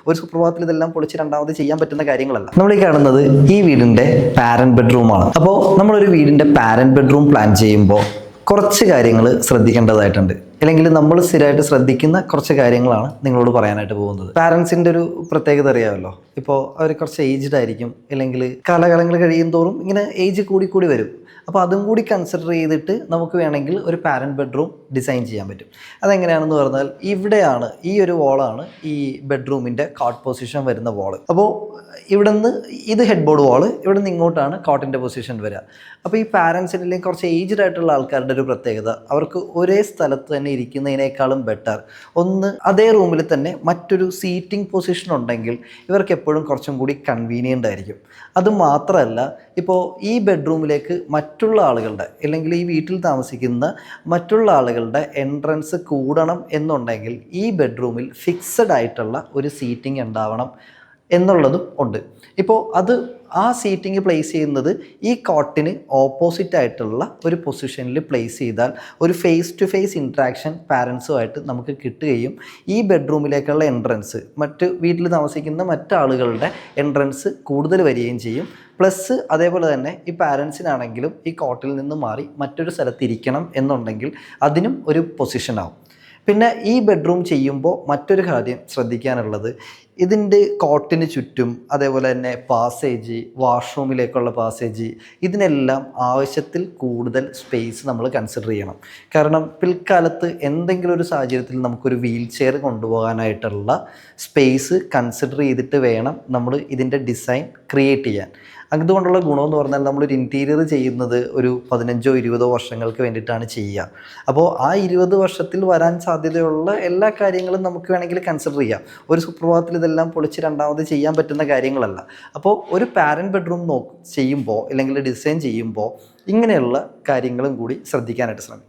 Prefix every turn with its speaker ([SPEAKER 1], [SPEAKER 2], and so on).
[SPEAKER 1] ഒരു സുപ്രഭാതത്തിൽ ഇതെല്ലാം പൊളിച്ച് രണ്ടാമത് ചെയ്യാൻ പറ്റുന്ന കാര്യങ്ങളല്ല. നമ്മൾ ഈ കാണുന്നത് ഈ വീടിന്റെ പാരന്റ് ബെഡ്റൂമാണ്. അപ്പോൾ നമ്മളൊരു വീടിന്റെ പാരന്റ് ബെഡ്റൂം പ്ലാൻ ചെയ്യുമ്പോൾ കുറച്ച് കാര്യങ്ങൾ ശ്രദ്ധിക്കേണ്ടതായിട്ടുണ്ട്, അല്ലെങ്കിൽ നമ്മൾ സ്ഥിരമായിട്ട് ശ്രദ്ധിക്കുന്ന കുറച്ച് കാര്യങ്ങളാണ് നിങ്ങളോട് പറയാനായിട്ട് പോകുന്നത്. പാരൻസിൻ്റെ ഒരു പ്രത്യേകത അറിയാമല്ലോ. ഇപ്പോൾ അവർ കുറച്ച് ഏജ്ഡ് ആയിരിക്കും, അല്ലെങ്കിൽ കാലകാലങ്ങൾ കഴിയും തോറും ഇങ്ങനെ ഏജ് കൂടി വരും. അപ്പോൾ അതും കൂടി കൺസിഡർ ചെയ്തിട്ട് നമുക്ക് വേണമെങ്കിൽ ഒരു പാരന്റ് ബെഡ്റൂം ഡിസൈൻ ചെയ്യാൻ പറ്റും. അതെങ്ങനെയാണെന്ന് പറഞ്ഞാൽ, ഇവിടെയാണ് ഈ ഒരു വാളാണ് ഈ ബെഡ്റൂമിൻ്റെ കോട്ട് പൊസിഷൻ വരുന്ന വാള്. അപ്പോൾ ഇവിടെ നിന്ന് ഇത് ഹെഡ് ബോർഡ് വാള്, ഇവിടെ നിന്ന് ഇങ്ങോട്ടാണ് കോട്ടിൻ്റെ പൊസിഷൻ വരിക. അപ്പോൾ ഈ പാരൻസിന് അല്ലെങ്കിൽ കുറച്ച് ഏജ്ഡ് ആയിട്ടുള്ള ആൾക്കാരുടെ ഒരു പ്രത്യേകത, അവർക്ക് ഒരേ സ്ഥലത്ത് തന്നെ ഇരിക്കുന്നതിനേക്കാളും ബെറ്റർ ഒന്ന് അതേ റൂമിൽ തന്നെ മറ്റൊരു സീറ്റിംഗ് പൊസിഷൻ ഉണ്ടെങ്കിൽ ഇവർക്ക് എപ്പോഴും കുറച്ചും കൂടി കൺവീനിയൻ്റ് ആയിരിക്കും. അതുമാത്രമല്ല, ഇപ്പോൾ ഈ ബെഡ്റൂമിലേക്ക് മറ്റുള്ള ആളുകളുടെ, അല്ലെങ്കിൽ ഈ വീട്ടിൽ താമസിക്കുന്ന മറ്റുള്ള ആളുകളുടെ എൻട്രൻസ് കൂടണം എന്നുണ്ടെങ്കിൽ ഈ ബെഡ്റൂമിൽ ഫിക്സഡ് ആയിട്ടുള്ള ഒരു സീറ്റിംഗ് ഉണ്ടാവണം എന്നുള്ളതും ഉണ്ട്. ഇപ്പോൾ ആ സീറ്റിംഗ് പ്ലേസ് ചെയ്യുന്നത് ഈ കോട്ടിന് ഓപ്പോസിറ്റ് ആയിട്ടുള്ള ഒരു പൊസിഷനിൽ പ്ലേസ് ചെയ്താൽ ഒരു ഫേസ് ടു ഫേസ് ഇൻട്രാക്ഷൻ പാരൻസുമായിട്ട് നമുക്ക് കിട്ടുകയും ഈ ബെഡ്റൂമിലേക്കുള്ള എൻട്രൻസ് മറ്റ് വീട്ടിൽ താമസിക്കുന്ന മറ്റാളുകളുടെ എൻട്രൻസ് കൂടുതൽ വരികയും ചെയ്യും. പ്ലസ് അതേപോലെ തന്നെ ഈ പാരൻസിനാണെങ്കിലും ഈ കോട്ടിൽ നിന്ന് മാറി മറ്റൊരു സ്ഥലത്ത് ഇരിക്കണം എന്നുണ്ടെങ്കിൽ അതിനും ഒരു പൊസിഷനാവും. പിന്നെ ഈ ബെഡ്റൂം ചെയ്യുമ്പോൾ മറ്റൊരു കാര്യം ശ്രദ്ധിക്കാനുള്ളത്, ഇതിൻ്റെ കോട്ടിന് ചുറ്റും അതേപോലെ തന്നെ പാസേജ്, വാഷ്റൂമിലേക്കുള്ള പാസേജ്, ഇതിനെല്ലാം ആവശ്യത്തിൽ കൂടുതൽ സ്പേസ് നമ്മൾ കൺസിഡർ ചെയ്യണം. കാരണം പിൽക്കാലത്ത് എന്തെങ്കിലും ഒരു സാഹചര്യത്തിൽ നമുക്കൊരു വീൽ ചെയർ കൊണ്ടുപോകാനായിട്ടുള്ള സ്പേസ് കൺസിഡർ ചെയ്തിട്ട് വേണം നമ്മൾ ഇതിൻ്റെ ഡിസൈൻ ക്രിയേറ്റ് ചെയ്യാൻ. അതുകൊണ്ടുള്ള ഗുണമെന്ന് പറഞ്ഞാൽ, നമ്മളൊരു ഇൻറ്റീരിയർ ചെയ്യുന്നത് ഒരു 15-20 വർഷങ്ങൾക്ക് വേണ്ടിയിട്ടാണ് ചെയ്യുക. അപ്പോൾ ആ 20 വർഷത്തിൽ വരാൻ സാധ്യതയുള്ള എല്ലാ കാര്യങ്ങളും നമുക്ക് വേണമെങ്കിൽ കൺസിഡർ ചെയ്യാം. ഒരു സുപ്രഭാതത്തിൽ ഇതെല്ലാം പൊളിച്ച് രണ്ടാമത് ചെയ്യാൻ പറ്റുന്ന കാര്യങ്ങളല്ല. അപ്പോൾ ഒരു പാരന്റ് ബെഡ്റൂം ചെയ്യുമ്പോൾ അല്ലെങ്കിൽ ഡിസൈൻ ചെയ്യുമ്പോൾ ഇങ്ങനെയുള്ള കാര്യങ്ങളും കൂടി ശ്രദ്ധിക്കാനായിട്ട് ശ്രമിക്കും.